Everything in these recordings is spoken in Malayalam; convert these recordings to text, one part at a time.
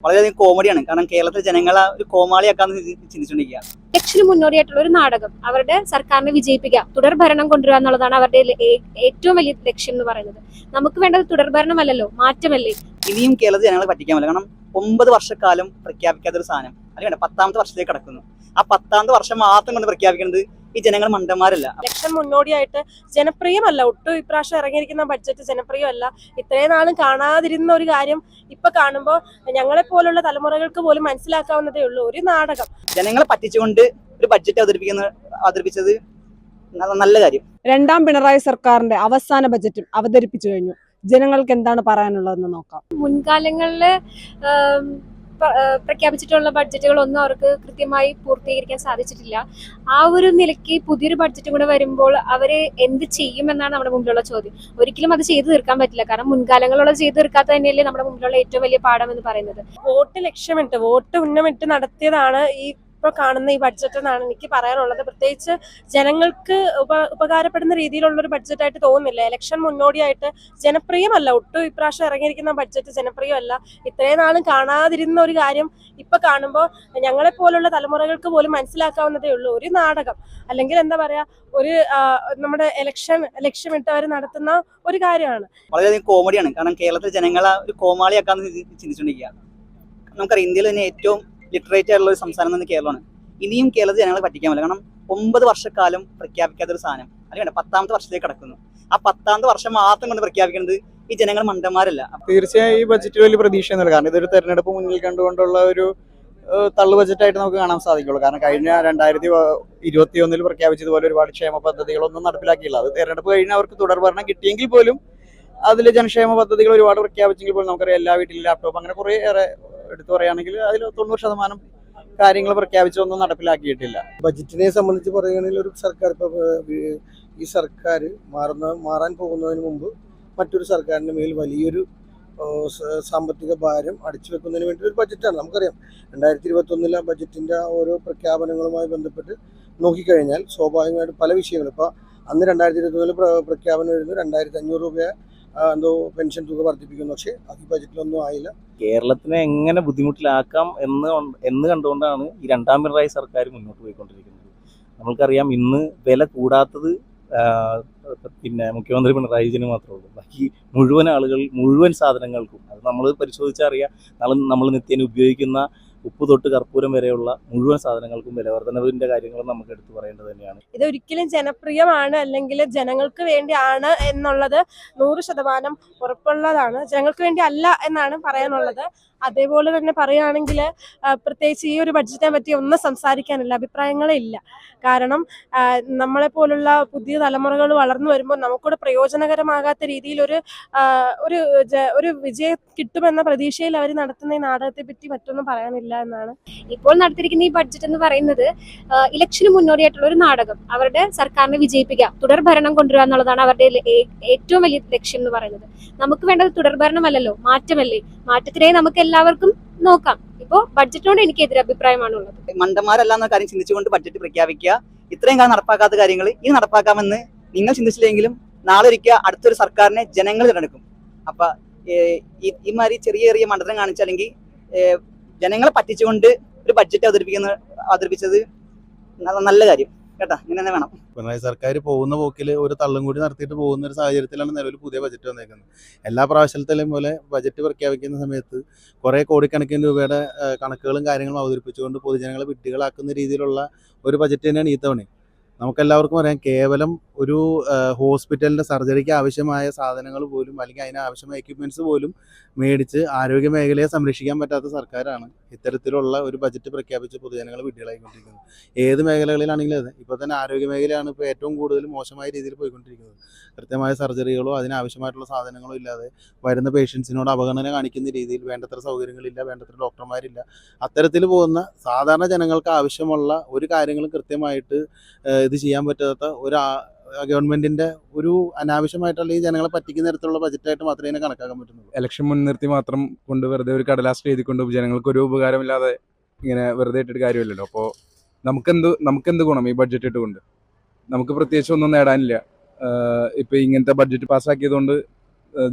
വളരെയധികം കോമഡിയാണ്. കാരണം കേരളത്തിലെ ജനങ്ങളെ ഒരു കോമാളിയാക്കാന്ന് ചിന്തിച്ചുകൊണ്ടിരിക്കുക. ഇലക്ഷന് മുന്നോടിയായിട്ടുള്ള ഒരു നാടകം, അവരുടെ സർക്കാരിനെ വിജയിപ്പിക്കുക, തുടർ ഭരണം കൊണ്ടുവരിക എന്നുള്ളതാണ് അവരുടെ ഏറ്റവും വലിയ ലക്ഷ്യം എന്ന് പറയുന്നത്. നമുക്ക് വേണ്ടത് തുടർ ഭരണമല്ലല്ലോ, മാറ്റമല്ലേ. ഇനിയും കേരളത്തിൽ ജനങ്ങളെ പറ്റിക്കാൻ പറ്റില്ല. കാരണം 9 വർഷക്കാലം പ്രഖ്യാപിക്കാത്തൊരു സാധനം അല്ലെങ്കിൽ 10ാമത്തെ വർഷത്തിലേക്ക് കടക്കുന്നു. ആ 10ാമത്തെ വർഷം മാത്രം കൊണ്ട് പ്രഖ്യാപിക്കുന്നത് ഈ ജനങ്ങൾ മണ്ടന്മാരല്ല. ഇലക്ഷൻ മുന്നോടിയായിട്ട് ജനപ്രിയമല്ല, ഒട്ടും ഇപ്രാവശ്യം ഇറങ്ങിയിരിക്കുന്ന ബഡ്ജറ്റ് ജനപ്രിയമല്ല. ഇത്രയും നാളും കാണാതിരുന്ന ഒരു കാര്യം ഇപ്പൊ കാണുമ്പോൾ ഞങ്ങളെ പോലുള്ള തലമുറകൾക്ക് പോലും മനസ്സിലാക്കാവുന്നതേ ഉള്ളൂ. ഒരു നാടകം ജനങ്ങളെ പറ്റിച്ചുകൊണ്ട് ഒരു ബഡ്ജറ്റ് അവതരിപ്പിച്ചത് നല്ല കാര്യം. രണ്ടാം പിണറായി സർക്കാരിന്റെ അവസാന ബജറ്റും അവതരിപ്പിച്ചു കഴിഞ്ഞു. ജനങ്ങൾക്ക് എന്താണ് പറയാനുള്ളതെന്ന് നോക്കാം. മുൻകാലങ്ങളില് പ്രഖ്യാപിച്ചിട്ടുള്ള ബഡ്ജറ്റുകളൊന്നും അവർക്ക് കൃത്യമായി പൂർത്തീകരിക്കാൻ സാധിച്ചിട്ടില്ല. ആ ഒരു നിലയ്ക്ക് പുതിയൊരു ബഡ്ജറ്റും കൂടെ വരുമ്പോൾ അവര് എന്ത് ചെയ്യുമെന്നാണ് നമ്മുടെ മുമ്പിലുള്ള ചോദ്യം. ഒരിക്കലും അത് ചെയ്തു തീർക്കാൻ പറ്റില്ല. കാരണം മുൻകാലങ്ങളുള്ളത് ചെയ്തു തീർക്കാത്ത തന്നെയല്ലേ നമ്മുടെ മുമ്പിലുള്ള ഏറ്റവും വലിയ പാഠം എന്ന് പറയുന്നത്. വോട്ട് ലക്ഷ്യമിട്ട്, വോട്ട് ഉന്നമിട്ട് നടത്തിയതാണ് ഇപ്പൊ കാണുന്ന ഈ ബഡ്ജറ്റ് എന്നാണ് എനിക്ക് പറയാനുള്ളത്. പ്രത്യേകിച്ച് ജനങ്ങൾക്ക് ഉപകാരപ്പെടുന്ന രീതിയിലുള്ള ഒരു ബഡ്ജറ്റായിട്ട് തോന്നുന്നില്ല. ഇലക്ഷൻ മുന്നോടിയായിട്ട് ജനപ്രിയമല്ല, ഒട്ടും ഇപ്രാവശ്യം ഇറങ്ങിയിരിക്കുന്ന ബഡ്ജറ്റ് ജനപ്രിയമല്ല. ഇത്രയും നാളും കാണാതിരുന്ന ഒരു കാര്യം ഇപ്പൊ കാണുമ്പോൾ ഞങ്ങളെ പോലുള്ള തലമുറകൾക്ക് പോലും മനസ്സിലാക്കാവുന്നതേ ഉള്ളൂ. ഒരു നാടകം, അല്ലെങ്കിൽ എന്താ പറയാ, ഒരു നമ്മുടെ ഇലക്ഷൻ ലക്ഷ്യമിട്ട് അവർ നടത്തുന്ന ഒരു കാര്യമാണ്. വളരെയധികം കോമഡിയാണ്. കാരണം കേരളത്തിലെ ജനങ്ങളെ ഒരു കോമാളിയാക്കാന്ന് ചിന്തിച്ചുകൊണ്ടിരിക്കുക. നമുക്കറിയാം, ഇന്ത്യയിൽ തന്നെ ഏറ്റവും ലിറ്ററേറ്റ് ആയിട്ടുള്ള ഒരു സംസ്ഥാനം എന്ന് കേരളമാണ്. ഇനിയും കേരളത്തിൽ ജനങ്ങളെ പറ്റിക്കാൻ പറ്റില്ല. കാരണം 9 വർഷക്കാലം പ്രഖ്യാപിക്കാത്തൊരു സാധനം അല്ലെങ്കിൽ 10ാമത്തെ വർഷത്തിലേക്ക് കടക്കുന്നു. ആ 10ാമത്തെ വർഷം മാത്രം കൊണ്ട് പ്രഖ്യാപിക്കുന്നത് ഈ ജനങ്ങൾ മണ്ടന്മാരല്ല. തീർച്ചയായും ഈ ബഡ്ജറ്റിൽ വലിയ പ്രതീക്ഷയൊന്നുമില്ല. കാരണം ഇതൊരു തെരഞ്ഞെടുപ്പ് മുന്നിൽ കണ്ടുകൊണ്ടുള്ള ഒരു തള്ളു ബഡ്ജറ്റായിട്ട് നമുക്ക് കാണാൻ സാധിക്കുള്ളൂ. കാരണം കഴിഞ്ഞ 2021 പ്രഖ്യാപിച്ചതുപോലെ ഒരുപാട് ക്ഷേമ പദ്ധതികളൊന്നും നടപ്പിലാക്കിയില്ല. അത് തെരഞ്ഞെടുപ്പ് കഴിഞ്ഞ് അവർക്ക് തുടർഭരണം കിട്ടിയെങ്കിൽ പോലും അതിൽ ജനക്ഷേമ പദ്ധതികൾ ഒരുപാട് പ്രഖ്യാപിച്ചെങ്കിൽ പോലും നമുക്കറിയാം എല്ലാ വീട്ടിലും ലാപ്ടോപ്പ്, അങ്ങനെ കുറേ ഏറെ എടുത്തു പറയുകയാണെങ്കിൽ അതിൽ 90% കാര്യങ്ങൾ പ്രഖ്യാപിച്ചൊന്നും നടപ്പിലാക്കിയിട്ടില്ല. ബഡ്ജറ്റിനെ സംബന്ധിച്ച് പറയുകയാണെങ്കിൽ ഒരു സർക്കാർ ഈ സർക്കാർ മാറാൻ പോകുന്നതിന് മുമ്പ് മറ്റൊരു സർക്കാരിൻ്റെ മേൽ വലിയൊരു സാമ്പത്തിക ഭാരം അടിച്ചു വെക്കുന്നതിന് വേണ്ടി ഒരു ബഡ്ജറ്റാണ്. നമുക്കറിയാം 2021 ബഡ്ജറ്റിൻ്റെ ഓരോ പ്രഖ്യാപനങ്ങളുമായി ബന്ധപ്പെട്ട് നോക്കിക്കഴിഞ്ഞാൽ സ്വാഭാവികമായിട്ട് പല വിഷയങ്ങളും ഇപ്പോൾ അന്ന് 2021 പ്രഖ്യാപനം വരുന്നു 2500 രൂപ എന്തോ പെൻഷൻ തുക വർദ്ധിപ്പിക്കുന്നു. പക്ഷേ അത് ഈ ബഡ്ജറ്റിലൊന്നും ആയില്ല. കേരളത്തിനെ എങ്ങനെ ബുദ്ധിമുട്ടിലാക്കാം എന്ന് കണ്ടുകൊണ്ടാണ് ഈ രണ്ടാം പിണറായി സർക്കാർ മുന്നോട്ട് പോയിക്കൊണ്ടിരിക്കുന്നത്. നമ്മൾക്കറിയാം, ഇന്ന് വില കൂടാത്തത് പിന്നെ മുഖ്യമന്ത്രി പിണറായി വിജയന് മാത്രമേ ഉള്ളൂ. ബാക്കി മുഴുവൻ സാധനങ്ങൾക്കും, അത് നമ്മൾ പരിശോധിച്ചറിയാം, നമ്മൾ നിത്യേന ഉപയോഗിക്കുന്ന ഉപ്പ് തൊട്ട് കർപ്പൂരം വരെയുള്ള മുഴുവൻ സാധനങ്ങൾക്കും വിലവർദ്ധനവിന്റെ കാര്യങ്ങൾ നമുക്ക് എടുത്തു പറയേണ്ടത് തന്നെയാണ്. ഇതൊരിക്കലും ജനപ്രിയമാണ് അല്ലെങ്കിൽ ജനങ്ങൾക്ക് വേണ്ടിയാണ് എന്നുള്ളത് 100% ഉറപ്പുള്ളതാണ്. ജനങ്ങൾക്ക് വേണ്ടി അല്ല എന്നാണ് പറയാനുള്ളത്. അതേപോലെ തന്നെ പറയുകയാണെങ്കിൽ പ്രത്യേകിച്ച് ഈ ഒരു ബഡ്ജറ്റിനെ പറ്റി ഒന്നും സംസാരിക്കാനില്ല, അഭിപ്രായങ്ങളേ ഇല്ല. കാരണം നമ്മളെപ്പോലുള്ള പുതിയ തലമുറകൾ വളർന്നു വരുമ്പോൾ നമുക്കൂടെ പ്രയോജനകരമാകാത്ത രീതിയിൽ ഒരു വിജയം കിട്ടുമെന്ന പ്രതീക്ഷയിൽ അവർ നടത്തുന്ന ഈ നാടകത്തെ പറ്റി മറ്റൊന്നും പറയാനില്ല എന്നാണ്. ഇപ്പോൾ നടത്തിയിരിക്കുന്ന ഈ ബഡ്ജറ്റ് എന്ന് പറയുന്നത് ഇലക്ഷന് മുന്നോടിയായിട്ടുള്ള ഒരു നാടകം, അവരുടെ സർക്കാരിനെ വിജയിപ്പിക്കുക, തുടർ ഭരണം കൊണ്ടുവരിക എന്നുള്ളതാണ് അവരുടെ ഏറ്റവും വലിയ ലക്ഷ്യം എന്ന് പറയുന്നത്. നമുക്ക് വേണ്ടത് തുടർ ഭരണമല്ലല്ലോ, മാറ്റമല്ലേ. മാറ്റത്തിനായി നമുക്ക് എല്ലാവർക്കും നോക്കാം. ഇപ്പോ ബഡ്ജറ്റിനോട് എനിക്ക് എതിരഭിപ്രായമാണുള്ളത്. മണ്ടന്മാരല്ല എന്ന കാര്യം ചിന്തിച്ചുകൊണ്ട് ബഡ്ജറ്റ് പ്രഖ്യാപിക്കുക. ഇത്രയും കാലം നടപ്പാക്കാത്ത കാര്യങ്ങൾ ഇനി നടപ്പാക്കാമെന്ന് നിങ്ങൾ ചിന്തിച്ചില്ലെങ്കിലും നാളെ ഒരിക്കൽ അടുത്തൊരു സർക്കാരിനെ ജനങ്ങൾ തിരഞ്ഞെടുക്കും. അപ്പൊ ഈ മാതിരി ചെറിയ മണ്ഡലം കാണിച്ചല്ലെങ്കിൽ ജനങ്ങളെ പറ്റിച്ചുകൊണ്ട് ഒരു ബഡ്ജറ്റ് അവതരിപ്പിച്ചത് നല്ല കാര്യം കേട്ടാ. ഇങ്ങനെ തന്നെ വേണം. പിണറായി സർക്കാർ പോകുന്ന പോക്കിൽ ഒരു തള്ളും കൂടി നടത്തിയിട്ട് പോകുന്ന ഒരു സാഹചര്യത്തിലാണ് നിലവിൽ പുതിയ ബജറ്റ് വന്നേക്കുന്നത്. എല്ലാ പ്രാവശ്യത്തിലെയും പോലെ ബജറ്റ് പ്രഖ്യാപിക്കുന്ന സമയത്ത് കുറേ കോടിക്കണക്കിന് രൂപയുടെ കണക്കുകളും കാര്യങ്ങളും അവതരിപ്പിച്ചുകൊണ്ട് പൊതുജനങ്ങളെ വിഡ്ഢികളാക്കുന്ന രീതിയിലുള്ള ഒരു ബജറ്റ് തന്നെയാണ് ഈ തവണ. നമുക്കെല്ലാവർക്കും അറിയാം, കേവലം ഒരു ഹോസ്പിറ്റലിൻ്റെ സർജറിക്ക് ആവശ്യമായ സാധനങ്ങൾ പോലും അല്ലെങ്കിൽ അതിനാവശ്യമായ എക്യുപ്മെൻറ്റ്സ് പോലും മേടിച്ച് ആരോഗ്യ മേഖലയെ സംരക്ഷിക്കാൻ പറ്റാത്ത സർക്കാരാണ് ഇത്തരത്തിലുള്ള ഒരു ബജറ്റ് പ്രഖ്യാപിച്ച് പൊതുജനങ്ങൾ വിഡ്ഢികളായിക്കൊണ്ടിരിക്കുന്നത്. ഏത് മേഖലകളിലാണെങ്കിലും അതെ. ഇപ്പോൾ തന്നെ ആരോഗ്യ മേഖലയാണ് ഇപ്പോൾ ഏറ്റവും കൂടുതൽ മോശമായ രീതിയിൽ പോയിക്കൊണ്ടിരിക്കുന്നത്. കൃത്യമായ സർജറികളോ അതിനാവശ്യമായിട്ടുള്ള സാധനങ്ങളോ ഇല്ലാതെ വരുന്ന പേഷ്യൻസിനോട് അവഗണന കാണിക്കുന്ന രീതിയിൽ വേണ്ടത്ര സൗകര്യങ്ങളില്ല, വേണ്ടത്ര ഡോക്ടർമാരില്ല. അത്തരത്തിൽ പോകുന്ന സാധാരണ ജനങ്ങൾക്ക് ആവശ്യമുള്ള ഒരു കാര്യങ്ങളും കൃത്യമായിട്ട് ഇത് ചെയ്യാൻ പറ്റാത്ത ഗവൺമെന്റിന്റെ ഒരു അനാവശ്യമായിട്ട് അല്ലെങ്കിൽ ജനങ്ങളെ പറ്റിക്കുന്ന തരത്തിലുള്ള ബജറ്റായിട്ട് മാത്രമേ ഇതിനെ കണക്കാക്കാൻ പറ്റുന്നുള്ളൂ. ഇലക്ഷൻ മുൻനിർത്തി മാത്രം കൊണ്ട് വെറുതെ ഒരു കടലാസ് എഴുതിക്കൊണ്ട് ജനങ്ങൾക്ക് ഒരു ഉപകാരമില്ലാതെ ഇങ്ങനെ വെറുതെ ഇട്ടിട്ട് കാര്യമില്ലല്ലോ. അപ്പോൾ നമുക്കെന്ത് ഗുണം ഈ ബഡ്ജറ്റ് ഇട്ടുകൊണ്ട്? നമുക്ക് പ്രത്യേകിച്ച് ഒന്നും നേടാനില്ല. ഇപ്പോൾ ഇങ്ങനത്തെ ബഡ്ജറ്റ് പാസ്സാക്കിയതുകൊണ്ട്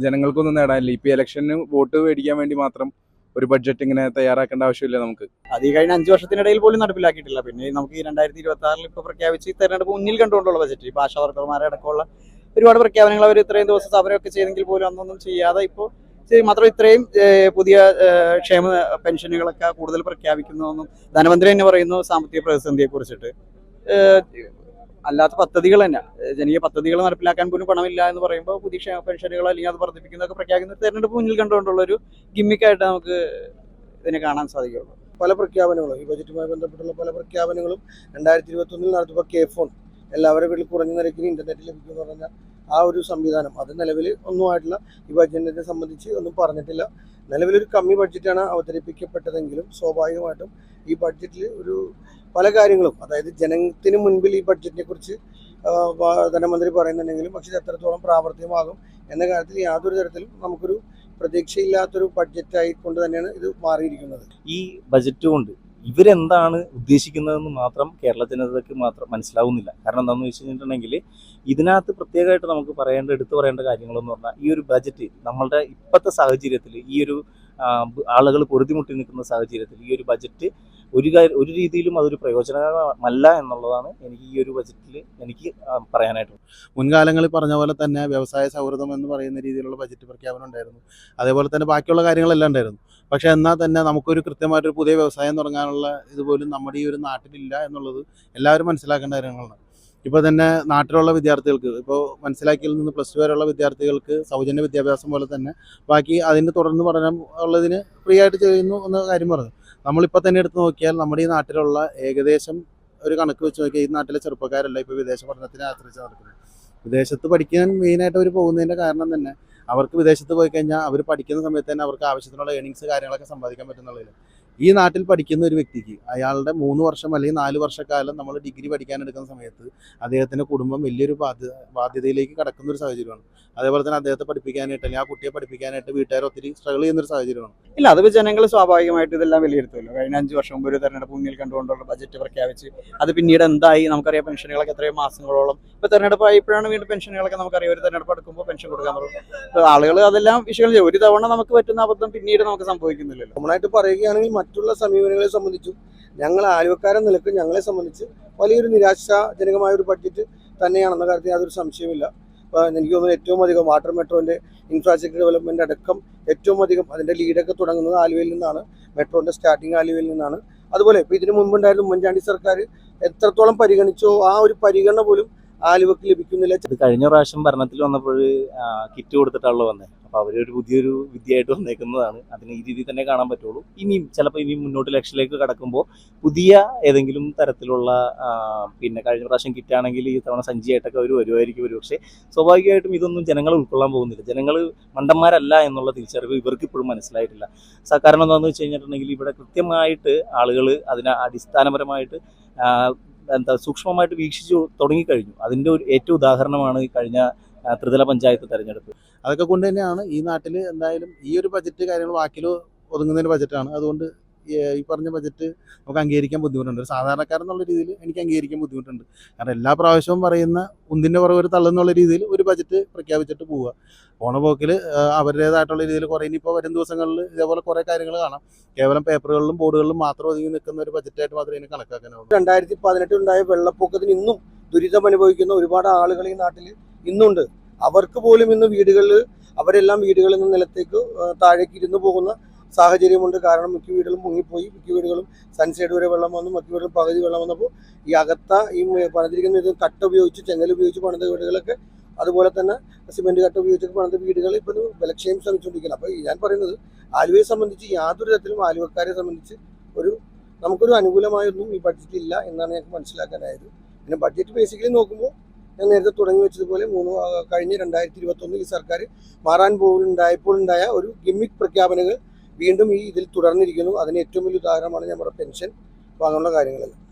ജനങ്ങൾക്കൊന്നും നേടാനില്ല. ഇപ്പോൾ ഇലക്ഷന് വോട്ട് മേടിക്കാൻ വേണ്ടി മാത്രം ഒരു ബഡ്ജറ്റ് ഇങ്ങനെ തയ്യാറാക്കേണ്ട ആവശ്യമില്ല നമുക്ക്. അത് ഈ കഴിഞ്ഞ 5 വർഷത്തിനിടയിൽ പോലും നടപ്പിലാക്കിയിട്ടില്ല. പിന്നെ നമുക്ക് ഈ 2026 ഇപ്പോൾ പ്രഖ്യാപിച്ച് തെരഞ്ഞെടുപ്പ് മുന്നിൽ കണ്ടുകൊണ്ടുള്ള ബജറ്റ്, ഇപ്പോൾ ആശാവർക്കർമാരെ അടക്കമുള്ള ഒരുപാട് പ്രഖ്യാപനങ്ങൾ അവർ ഇത്രയും ദിവസം സമരമൊക്കെ ചെയ്തെങ്കിൽ പോലും അന്നൊന്നും ചെയ്യാതെ ഇപ്പോൾ മാത്രം ഇത്രയും പുതിയ ക്ഷേമ പെൻഷനുകളൊക്കെ കൂടുതൽ പ്രഖ്യാപിക്കുന്നതെന്നും ധനമന്ത്രി തന്നെ പറയുന്നു സാമ്പത്തിക പ്രതിസന്ധിയെ കുറിച്ചിട്ട്. അല്ലാത്ത പദ്ധതികൾ തന്നെ, ജനകീയ പദ്ധതികൾ നടപ്പിലാക്കാൻ പോലും പണമില്ല എന്ന് പറയുമ്പോൾ പുതിയ ക്ഷേമ പെൻഷനുകളോ അല്ലെങ്കിൽ അത് വർദ്ധിപ്പിക്കുന്നതൊക്കെ പ്രഖ്യാപിക്കുന്ന തെരഞ്ഞെടുപ്പ് മുന്നിൽ കണ്ടുകൊണ്ടുള്ള ഒരു ഗിമ്മിക്കായിട്ട് നമുക്ക് ഇതിനെ കാണാൻ സാധിക്കുള്ളൂ. പല പ്രഖ്യാപനങ്ങളും ഈ ബജറ്റുമായി ബന്ധപ്പെട്ടുള്ള പല പ്രഖ്യാപനങ്ങളും 2021 നടത്തുമ്പോൾ K-ഫോൺ എല്ലാവരുടെ വീട്ടിൽ കുറഞ്ഞ നിരക്കിന് ഇന്റർനെറ്റ് ലഭിക്കുമെന്ന് പറഞ്ഞാൽ ആ ഒരു സംവിധാനം അത് നിലവിൽ ഒന്നുമായിട്ടുള്ള ഈ ബഡ്ജറ്റിനെ സംബന്ധിച്ച് ഒന്നും പറഞ്ഞിട്ടില്ല. നിലവിലൊരു കമ്മി ബഡ്ജറ്റാണ് അവതരിപ്പിക്കപ്പെട്ടതെങ്കിലും സ്വാഭാവികമായിട്ടും ഈ ബഡ്ജറ്റിൽ ഒരു പല കാര്യങ്ങളും, അതായത് ജനത്തിന് മുൻപിൽ ഈ ബഡ്ജറ്റിനെ കുറിച്ച് ധനമന്ത്രി പറയുന്നുണ്ടെങ്കിലും പക്ഷേ എത്രത്തോളം പ്രാവർത്തികമാകും എന്ന കാര്യത്തിൽ യാതൊരു തരത്തിലും നമുക്കൊരു പ്രതീക്ഷയില്ലാത്തൊരു ബഡ്ജറ്റായിക്കൊണ്ട് തന്നെയാണ് ഇത് മാറിയിരിക്കുന്നത്. ഈ ബജറ്റ് കൊണ്ട് ഇവരെന്താണ് ഉദ്ദേശിക്കുന്നതെന്ന് മാത്രം കേരള ജനതയ്ക്ക് മാത്രം മനസ്സിലാവുന്നില്ല. കാരണം എന്താണെന്ന് വെച്ച് കഴിഞ്ഞിട്ടുണ്ടെങ്കിൽ ഇതിനകത്ത് പ്രത്യേകമായിട്ട് നമുക്ക് എടുത്തു പറയേണ്ട കാര്യങ്ങളെന്ന് പറഞ്ഞാൽ ഈ ഒരു ബജറ്റ് നമ്മളുടെ ഇപ്പോഴത്തെ സാഹചര്യത്തിൽ ഈ ഒരു ആളുകൾ പൊറുതിമുട്ടി നിൽക്കുന്ന സാഹചര്യത്തിൽ ഈ ഒരു ബജറ്റ് ഒരു രീതിയിലും അതൊരു പ്രയോജനകരമല്ല എന്നുള്ളതാണ് എനിക്ക് ഈ ഒരു ബജറ്റിൽ എനിക്ക് പറയാനായിട്ടുള്ളത്. മുൻകാലങ്ങളിൽ പറഞ്ഞ പോലെ തന്നെ വ്യവസായ സൗഹൃദം എന്ന് പറയുന്ന രീതിയിലുള്ള ബജറ്റ് പ്രഖ്യാപനം ഉണ്ടായിരുന്നു. അതേപോലെ തന്നെ ബാക്കിയുള്ള കാര്യങ്ങളെല്ലാം ഉണ്ടായിരുന്നു. പക്ഷേ എന്നാൽ തന്നെ നമുക്കൊരു കൃത്യമായിട്ടൊരു പുതിയ വ്യവസായം തുടങ്ങാനുള്ള ഇതുപോലും നമ്മുടെ ഈ ഒരു നാട്ടിലില്ല എന്നുള്ളത് എല്ലാവരും മനസ്സിലാക്കേണ്ട കാര്യങ്ങളാണ്. ഇപ്പോൾ തന്നെ നാട്ടിലുള്ള വിദ്യാർത്ഥികൾക്ക്, ഇപ്പോൾ മനസ്സിലാക്കിയിൽ നിന്ന് +2 വരെയുള്ള വിദ്യാർത്ഥികൾക്ക് സൗജന്യ വിദ്യാഭ്യാസം പോലെ തന്നെ ബാക്കി അതിൻ്റെ തുടർന്ന് പഠനം ഉള്ളതിന് ഫ്രീ ആയിട്ട് ചെയ്യുന്നു എന്ന കാര്യം പറഞ്ഞു. നമ്മളിപ്പോൾ തന്നെ എടുത്ത് നോക്കിയാൽ നമ്മുടെ ഈ നാട്ടിലുള്ള ഏകദേശം ഒരു കണക്ക് വെച്ച് നോക്കിയാൽ ഈ നാട്ടിലെ ചെറുപ്പക്കാരല്ല ഇപ്പോൾ വിദേശ പഠനത്തിനെ ആശ്രയിച്ച് നടക്കുന്നത്. വിദേശത്ത് പഠിക്കാൻ മെയിനായിട്ട് അവർ പോകുന്നതിൻ്റെ കാരണം തന്നെ അവർക്ക് വിദേശത്ത് പോയി കഴിഞ്ഞാൽ അവർ പഠിക്കുന്ന സമയത്ത് തന്നെ അവർക്ക് ആവശ്യത്തിനുള്ള ഏണിങ്സ് കാര്യങ്ങളൊക്കെ സമ്പാദിക്കാൻ പറ്റുന്നുള്ളതിൽ ഈ നാട്ടിൽ പഠിക്കുന്ന ഒരു വ്യക്തിക്ക് അയാളുടെ 3 വർഷം അല്ലെങ്കിൽ 4 വർഷക്കാലം നമ്മൾ ഡിഗ്രി പഠിക്കാൻ എടുക്കുന്ന സമയത്ത് അദ്ദേഹത്തിൻ്റെ കുടുംബം വലിയൊരു ബാധ്യതയിലേക്ക് കടക്കുന്ന ഒരു സാഹചര്യമാണ്. അതേപോലെ തന്നെ അദ്ദേഹത്തെ പഠിപ്പിക്കാനായിട്ട് അല്ലെങ്കിൽ ആ കുട്ടിയെ പഠിപ്പിക്കാനായിട്ട് വീട്ടുകാർ ഒത്തിരി സ്ട്രഗിൾ ചെയ്യുന്നൊരു സാഹചര്യമാണ്. ഇല്ല, അതിപ്പോൾ ജനങ്ങൾ സ്വാഭാവികമായിട്ട് ഇതെല്ലാം വിലയിരുത്തുമല്ലോ. കഴിഞ്ഞ 5 വർഷം മുമ്പ് ഒരു തെരഞ്ഞെടുപ്പ് മുന്നിൽ കണ്ടുകൊണ്ടുള്ള ബജറ്റ് പ്രഖ്യാപിച്ച് അത് പിന്നീട് എന്തായി നമുക്കറിയാം. പെൻഷനുകളൊക്കെ എത്രയോ മാസങ്ങളോളം ഇപ്പോൾ തെരഞ്ഞെടുപ്പ് ആയപ്പോഴാണ് വീണ്ടും പെൻഷനുകളൊക്കെ നമുക്കറിയാം. ഒരു തെരഞ്ഞെടുപ്പ് എടുക്കുമ്പോൾ പെൻഷൻ കൊടുക്കാൻ തുടങ്ങും. ആളുകൾ അതെല്ലാം വിഷയങ്ങൾ ചെയ്യും. ഒരു തവണ നമുക്ക് പറ്റുന്ന അബദ്ധം പിന്നീട് നമുക്ക് സംഭവിക്കുന്നില്ലല്ലോ. നമ്മളായിട്ട് പറയുകയാണെങ്കിൽ മറ്റുള്ള സമീപനങ്ങളെ സംബന്ധിച്ചും ഞങ്ങൾ ആലുവക്കാരൻ നിലക്ക് ഞങ്ങളെ സംബന്ധിച്ച് വലിയൊരു നിരാശാജനകമായ ഒരു ബഡ്ജറ്റ് തന്നെയാണെന്ന കാര്യത്തിൽ യാതൊരു സംശയമില്ല. എനിക്ക് തോന്നുന്നു ഏറ്റവും അധികം വാട്ടർ മെട്രോൻ്റെ ഇൻഫ്രാസ്ട്രക്ചർ ഡെവലപ്മെൻറ്റ് അടക്കം ഏറ്റവും അധികം അതിൻ്റെ ലീഡൊക്കെ തുടങ്ങുന്നത് ആലുവയിൽ നിന്നാണ്. മെട്രോൻ്റെ സ്റ്റാർട്ടിങ് ആലുവയിൽ നിന്നാണ്. അതുപോലെ ഇപ്പോൾ ഇതിനു മുമ്പുണ്ടായിരുന്ന ഉമ്മൻചാണ്ടി സർക്കാർ എത്രത്തോളം പരിഗണിച്ചോ ആ ഒരു പരിഗണന പോലും ആലുവക്ക് ലഭിക്കുന്നില്ല. ഇത് കഴിഞ്ഞ പ്രാവശ്യം ഭരണത്തിൽ വന്നപ്പോൾ കിറ്റ് കൊടുത്തിട്ടാണല്ലോ വന്നത്. അപ്പോൾ അവരൊരു പുതിയൊരു വിദ്യയായിട്ട് വന്നേക്കുന്നതാണ്. അതിന് ഈ രീതിയിൽ തന്നെ കാണാൻ പറ്റുള്ളൂ. ഇനിയും ചിലപ്പോൾ ഇനിയും മുന്നോട്ട് ഇലക്ഷനിലേക്ക് കടക്കുമ്പോൾ പുതിയ ഏതെങ്കിലും തരത്തിലുള്ള പിന്നെ കഴിഞ്ഞ പ്രാവശ്യം കിറ്റാണെങ്കിൽ ഈ തവണ സഞ്ചിയായിട്ടൊക്കെ അവർ വരുമായിരിക്കും. പക്ഷേ സ്വാഭാവികമായിട്ടും ഇതൊന്നും ജനങ്ങൾ ഉൾക്കൊള്ളാൻ പോകുന്നില്ല. ജനങ്ങൾ മണ്ടന്മാരല്ല എന്നുള്ള തിരിച്ചറിവ് ഇവർക്ക് ഇപ്പോഴും മനസ്സിലായിട്ടില്ല. കാരണം എന്താണെന്ന് വെച്ച് കഴിഞ്ഞിട്ടുണ്ടെങ്കിൽ ഇവിടെ കൃത്യമായിട്ട് ആളുകൾ അതിനെ അടിസ്ഥാനപരമായിട്ട് സൂക്ഷ്മമായിട്ട് വീക്ഷിച്ചു തുടങ്ങിക്കഴിഞ്ഞു. അതിൻ്റെ ഒരു ഏറ്റവും ഉദാഹരണമാണ് ഈ കഴിഞ്ഞ ത്രിതല പഞ്ചായത്ത് തെരഞ്ഞെടുപ്പ്. അതൊക്കെ കൊണ്ട് തന്നെയാണ് ഈ നാട്ടിൽ എന്തായാലും ഈ ഒരു ബജറ്റ് കാര്യങ്ങൾ വാക്കിൽ ഒതുങ്ങുന്നൊരു ബജറ്റാണ്. അതുകൊണ്ട് ഈ പറഞ്ഞ ബജറ്റ് നമുക്ക് അംഗീകരിക്കാൻ ബുദ്ധിമുട്ടുണ്ട്. ഒരു സാധാരണക്കാരെന്നുള്ള രീതിയിൽ എനിക്ക് അംഗീകരിക്കാൻ ബുദ്ധിമുട്ടുണ്ട്. കാരണം എല്ലാ പ്രാവശ്യവും പറയുന്ന ഒന്നിൻ്റെ പുറകെ ഒരു തള്ളുന്നുള്ള രീതിയിൽ ഒരു ബജറ്റ് പ്രഖ്യാപിച്ചിട്ട് പോവുക. പോണപോക്കിൽ അവരുടേതായിട്ടുള്ള രീതിയിൽ കുറേ ഇനിയിപ്പോൾ വരും ദിവസങ്ങളിൽ ഇതേപോലെ കുറേ കാര്യങ്ങൾ കാണാം. കേവലം പേപ്പറുകളിലും ബോർഡുകളിലും മാത്രം ഒതുങ്ങി നിൽക്കുന്ന ഒരു ബജറ്റായിട്ട് മാത്രമേ ഇതിനെ കണക്കാക്കാനാവുള്ളൂ. 2018 ഉണ്ടായ വെള്ളപ്പൊക്കത്തിന് ഇന്നും ദുരിതം അനുഭവിക്കുന്ന ഒരുപാട് ആളുകൾ ഈ നാട്ടിൽ ഇന്നുണ്ട്. അവർക്ക് പോലും ഇന്ന് അവരെല്ലാം വീടുകളിൽ നിന്ന് നിലത്തേക്ക് താഴേക്ക് ഇരുന്ന് പോകുന്ന സാഹചര്യമുണ്ട്. കാരണം മിക്ക വീടുകളും മുങ്ങിപ്പോയി. മിക്ക വീടുകളും സൺസൈഡ് വരെ വെള്ളം വന്നു. മിക്ക വീടുകളും പകുതി വെള്ളം വന്നപ്പോൾ ഈ പണിതിരിക്കുന്ന കട്ട ഉപയോഗിച്ച് ചെങ്ങൽ ഉപയോഗിച്ച് പണിത വീടുകളൊക്കെ അതുപോലെ തന്നെ സിമെന്റ് കട്ട ഉപയോഗിച്ചൊക്കെ പണിത വീടുകൾ ഇപ്പോൾ ബലക്ഷയം ശ്രമിച്ചുകൊണ്ടിരിക്കുന്നത്. അപ്പോൾ ഞാൻ പറയുന്നത് ആലുവയെ സംബന്ധിച്ച് യാതൊരു തരത്തിലും ആലുവക്കാരെ സംബന്ധിച്ച് നമുക്കൊരു അനുകൂലമായൊന്നും ഈ ബഡ്ജറ്റ് ഇല്ല എന്നാണ് ഞങ്ങൾക്ക് മനസ്സിലാക്കാനായത്. പിന്നെ ബഡ്ജറ്റ് ബേസിക്കലി നോക്കുമ്പോൾ ഞാൻ നേരത്തെ തുടങ്ങി വെച്ചതുപോലെ കഴിഞ്ഞ 2021 ഈ സർക്കാർ മാറാൻ ഉണ്ടായ ഒരു ഗിമ്മിക് പ്രഖ്യാപനങ്ങൾ വീണ്ടും ഇതിൽ തുടർന്നിരിക്കുന്നു. അതിന് ഏറ്റവും വലിയ ഉദാഹരണമാണ് ഞാൻ പറഞ്ഞ പെൻഷൻ വാങ്ങാനുള്ള കാര്യങ്ങളെല്ലാം.